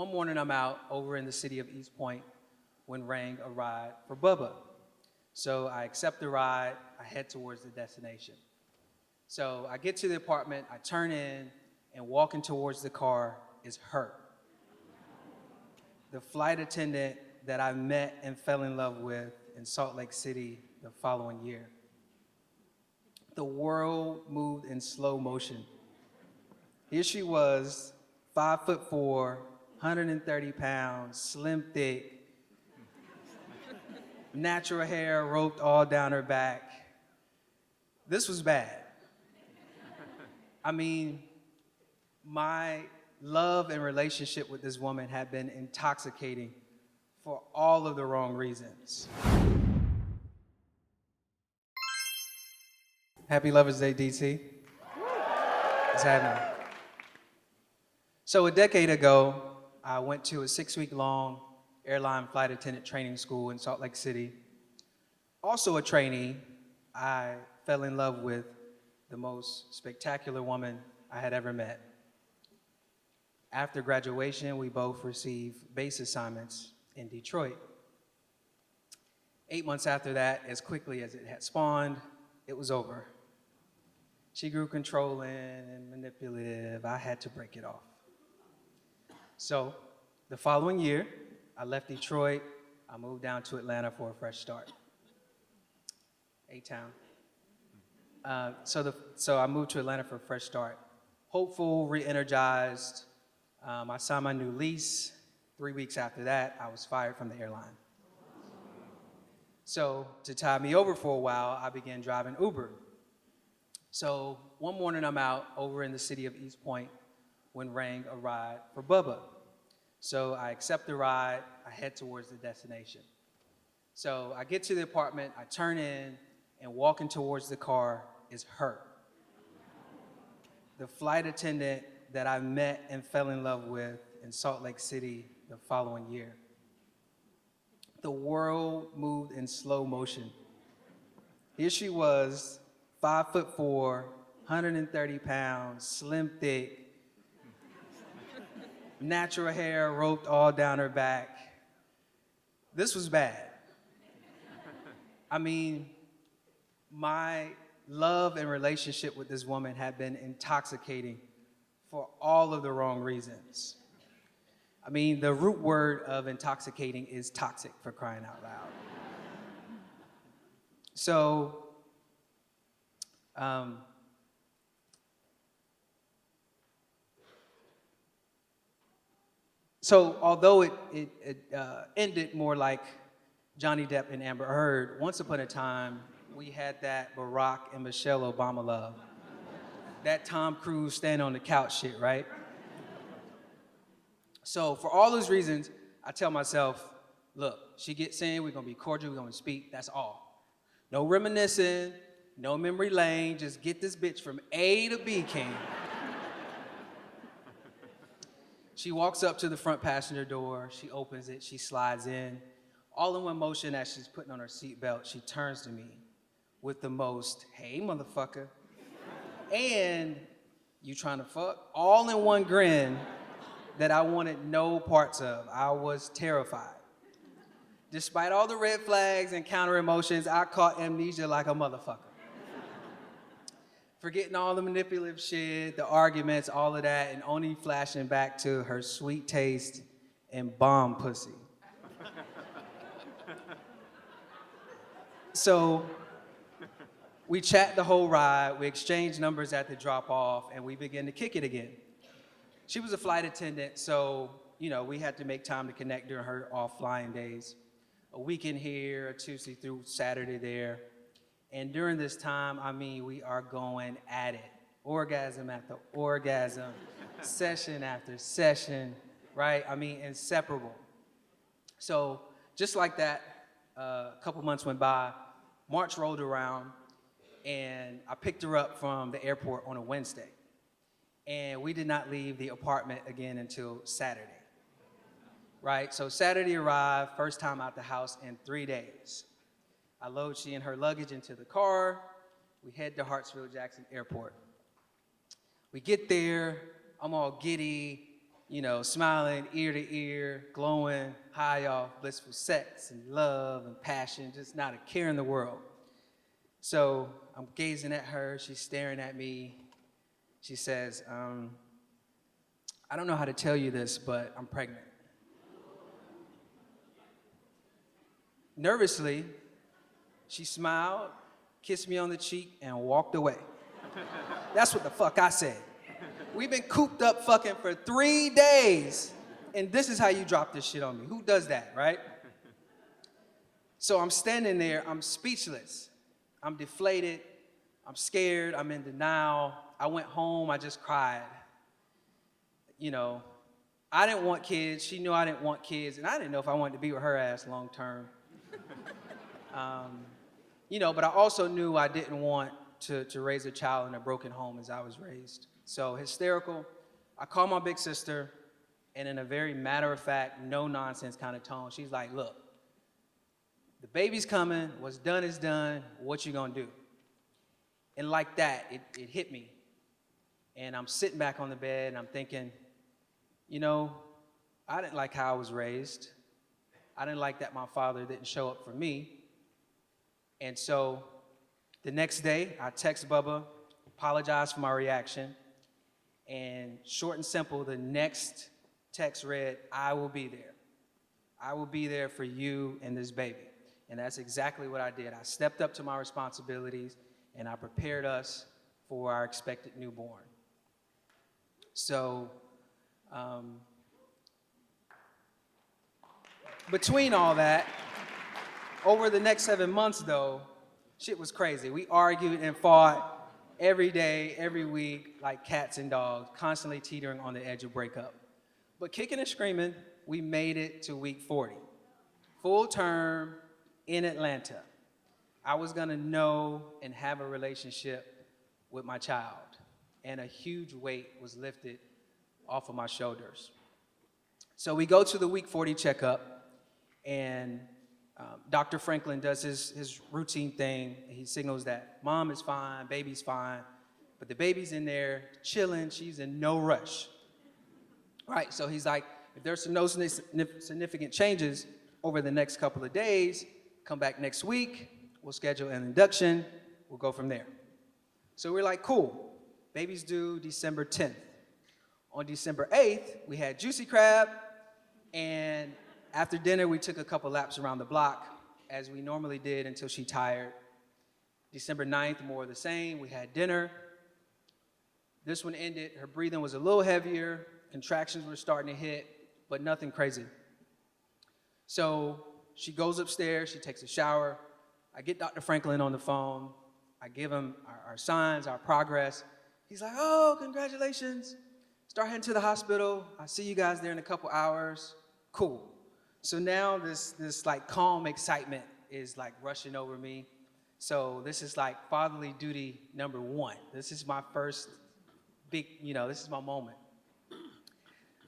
one morning I'm out over in the city of East Point when rang a ride for Bubba. So I accept the ride, I head towards the destination. So I get to the apartment, I turn in, and walking towards the car is her. The flight attendant that I met and fell in love with in Salt Lake City the following year. The world moved in slow motion. Here she was, 5'4", 130 pounds, slim thick, natural hair roped all down her back. This was bad. I mean, my love and relationship with this woman had been intoxicating for all of the wrong reasons. Happy Lover's Day, DC. It's happening. So a decade ago, I went to a 6-week-long airline flight attendant training school in Salt Lake City. Also a trainee, I fell in love with the most spectacular woman I had ever met. After graduation, we both received base assignments in Detroit. 8 months after that, as quickly as it had spawned, it was over. She grew controlling and manipulative. I had to break it off. So the following year, I left Detroit. I moved down to Atlanta for a fresh start. A-Town. So I moved to Atlanta for a fresh start. Hopeful, re-energized. I signed my new lease. 3 weeks after that, I was fired from the airline. So to tide me over for a while, I began driving Uber. So one morning I'm out over in the city of East Point when rang a ride for Bubba. So I accept the ride, I head towards the destination. So I get to the apartment, I turn in, and walking towards the car is her. The flight attendant that I met and fell in love with in Salt Lake City the following year. The world moved in slow motion. Here she was, 5'4", 130 pounds, slim thick, natural hair roped all down her back. This was bad. I mean, my love and relationship with this woman had been intoxicating for all of the wrong reasons. I mean, the root word of intoxicating is toxic, for crying out loud. So although it ended more like Johnny Depp and Amber Heard, once upon a time, we had that Barack and Michelle Obama love. That Tom Cruise stand on the couch shit, right? So for all those reasons, I tell myself, look, she gets in, we're gonna be cordial, we're gonna speak, that's all. No reminiscing, no memory lane, just get this bitch from A to B, King. She walks up to the front passenger door, she opens it, she slides in. All in one motion as she's putting on her seatbelt, she turns to me with the most, hey, motherfucker, and you trying to fuck? All in one grin that I wanted no parts of. I was terrified. Despite all the red flags and counter emotions, I caught amnesia like a motherfucker. Forgetting all the manipulative shit, the arguments, all of that, and only flashing back to her sweet taste and bomb pussy. So we chat the whole ride, we exchanged numbers at the drop-off, and we began to kick it again. She was a flight attendant, so, we had to make time to connect during her off-flying days. A weekend here, a Tuesday through Saturday there. And during this time, we are going at it. Orgasm after orgasm, session after session, right? Inseparable. So just like that, a couple months went by, March rolled around, and I picked her up from the airport on a Wednesday. And we did not leave the apartment again until Saturday, right? So Saturday arrived, first time out the house in 3 days. I load she and her luggage into the car. We head to Hartsfield-Jackson Airport. We get there, I'm all giddy, smiling ear to ear, glowing, high off blissful sex and love and passion, just not a care in the world. So I'm gazing at her, she's staring at me. She says, I don't know how to tell you this, but I'm pregnant. Nervously, she smiled, kissed me on the cheek, and walked away. That's what the fuck I said. We've been cooped up fucking for 3 days, and this is how you drop this shit on me. Who does that, right? So I'm standing there, I'm speechless. I'm deflated, I'm scared, I'm in denial. I went home, I just cried. I didn't want kids, she knew I didn't want kids, and I didn't know if I wanted to be with her ass long term. But I also knew I didn't want to raise a child in a broken home as I was raised. So hysterical, I called my big sister, and in a very matter-of-fact, no-nonsense kind of tone, she's like, look, the baby's coming, what's done is done, what you gonna do? And like that, it hit me. And I'm sitting back on the bed, and I'm thinking, I didn't like how I was raised. I didn't like that my father didn't show up for me. And so the next day, I text Bubba, apologize for my reaction. And short and simple, the next text read, I will be there. I will be there for you and this baby. And that's exactly what I did. I stepped up to my responsibilities, and I prepared us for our expected newborn. So, between all that, over the next 7 months, though, shit was crazy. We argued and fought every day, every week, like cats and dogs, constantly teetering on the edge of breakup. But kicking and screaming, we made it to week 40. Full term in Atlanta. I was gonna know and have a relationship with my child. And a huge weight was lifted off of my shoulders. So we go to the week 40 checkup, and Dr. Franklin does his routine thing. He signals that mom is fine, baby's fine, but the baby's in there chilling, she's in no rush. All right, so he's like, if there's no significant changes over the next couple of days, come back next week, we'll schedule an induction, we'll go from there. So we're like, cool, baby's due December 10th. On December 8th, we had Juicy Crab, and after dinner, we took a couple laps around the block, as we normally did until she tired. December 9th, more of the same. We had dinner. This one ended. Her breathing was a little heavier. Contractions were starting to hit, but nothing crazy. So she goes upstairs. She takes a shower. I get Dr. Franklin on the phone. I give him our signs, our progress. He's like, oh, congratulations. Start heading to the hospital. I'll see you guys there in a couple hours. Cool. So now this like calm excitement is like rushing over me. So this is like fatherly duty number 1. This is my first big, this is my moment.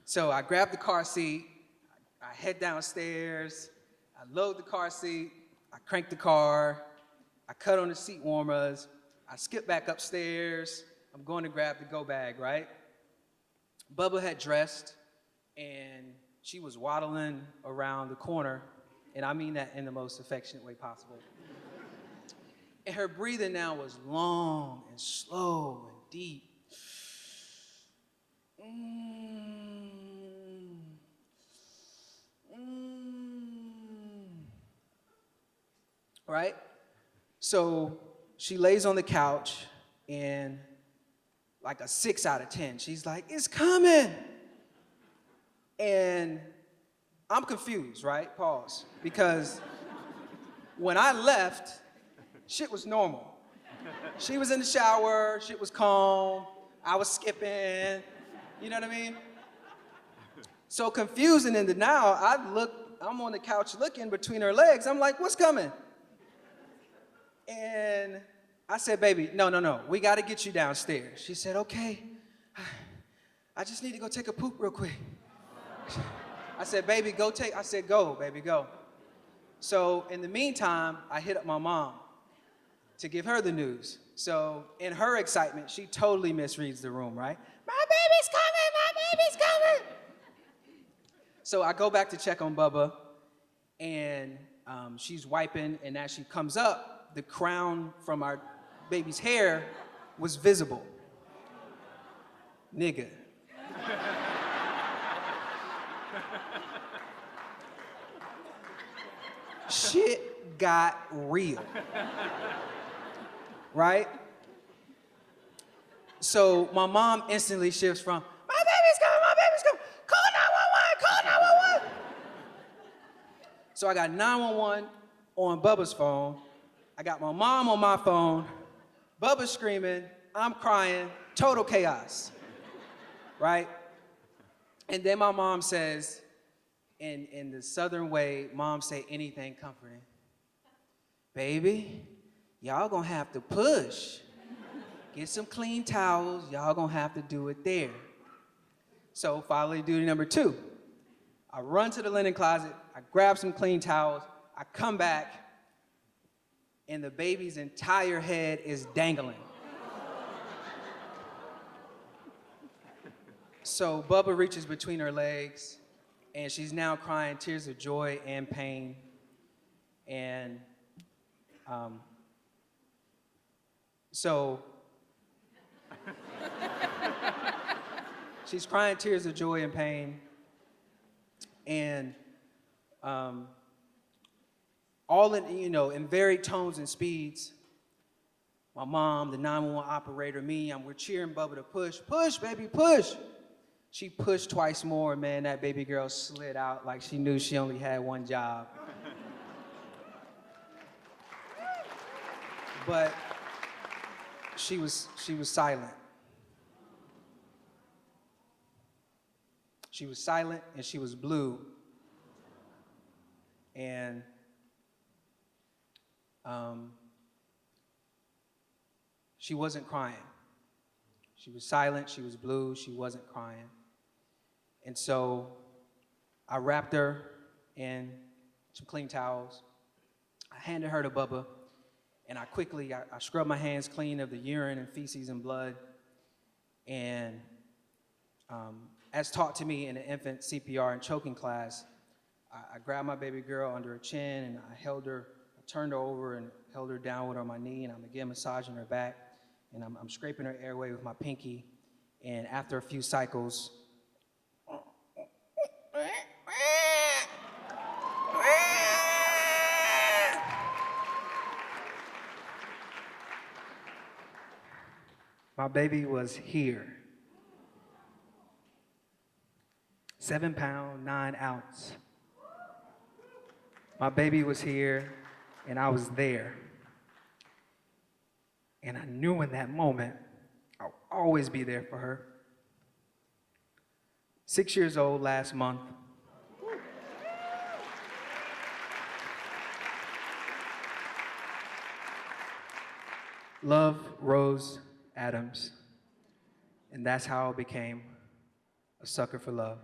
So I grab the car seat, I head downstairs, I load the car seat, I crank the car, I cut on the seat warmers, I skip back upstairs, I'm going to grab the go bag, right? Bubba had dressed, and she was waddling around the corner, and I mean that in the most affectionate way possible. And her breathing now was long and slow and deep. Right? So she lays on the couch, and like a 6 out of 10, she's like, it's coming. And I'm confused, right? Pause. Because when I left, shit was normal. She was in the shower, shit was calm, I was skipping, you know what I mean? So confused and in denial, I'm on the couch looking between her legs, I'm like, what's coming? And I said, baby, no, we gotta get you downstairs. She said, okay, I just need to go take a poop real quick. I said, baby, go, baby, go. So in the meantime, I hit up my mom to give her the news. So in her excitement, she totally misreads the room, right? My baby's coming, my baby's coming. So I go back to check on Bubba, and she's wiping, and as she comes up, the crown from our baby's hair was visible. Nigga. Shit got real. Right? So my mom instantly shifts from, my baby's coming, call 911, call 911. So I got 911 on Bubba's phone. I got my mom on my phone. Bubba's screaming, I'm crying, total chaos, right? And then my mom says, in the Southern way, moms say anything comforting. Baby, y'all gonna have to push. Get some clean towels, y'all gonna have to do it there. So fatherly duty number 2. I run to the linen closet, I grab some clean towels, I come back, and the baby's entire head is dangling. So Bubba reaches between her legs, and she's now crying tears of joy and pain. And so she's crying tears of joy and pain. And all in varied tones and speeds, my mom, the 911 operator, me, we're cheering Bubba to push. Push, baby, push. She pushed twice more, man, that baby girl slid out like she knew she only had one job. But she was silent. She was silent and she was blue. And she wasn't crying. She was silent, she was blue, she wasn't crying. And so I wrapped her in some clean towels. I handed her to Bubba, and I scrubbed my hands clean of the urine and feces and blood. And as taught to me in an infant CPR and choking class, I grabbed my baby girl under her chin, and I turned her over and held her downward on my knee, and I'm again massaging her back, and I'm scraping her airway with my pinky. And after a few cycles, my baby was here. 7 pound, 9 ounce. My baby was here, and I was there. And I knew in that moment, I'll always be there for her. 6 years old last month. Love Rose Adams. And that's how I became a sucker for love.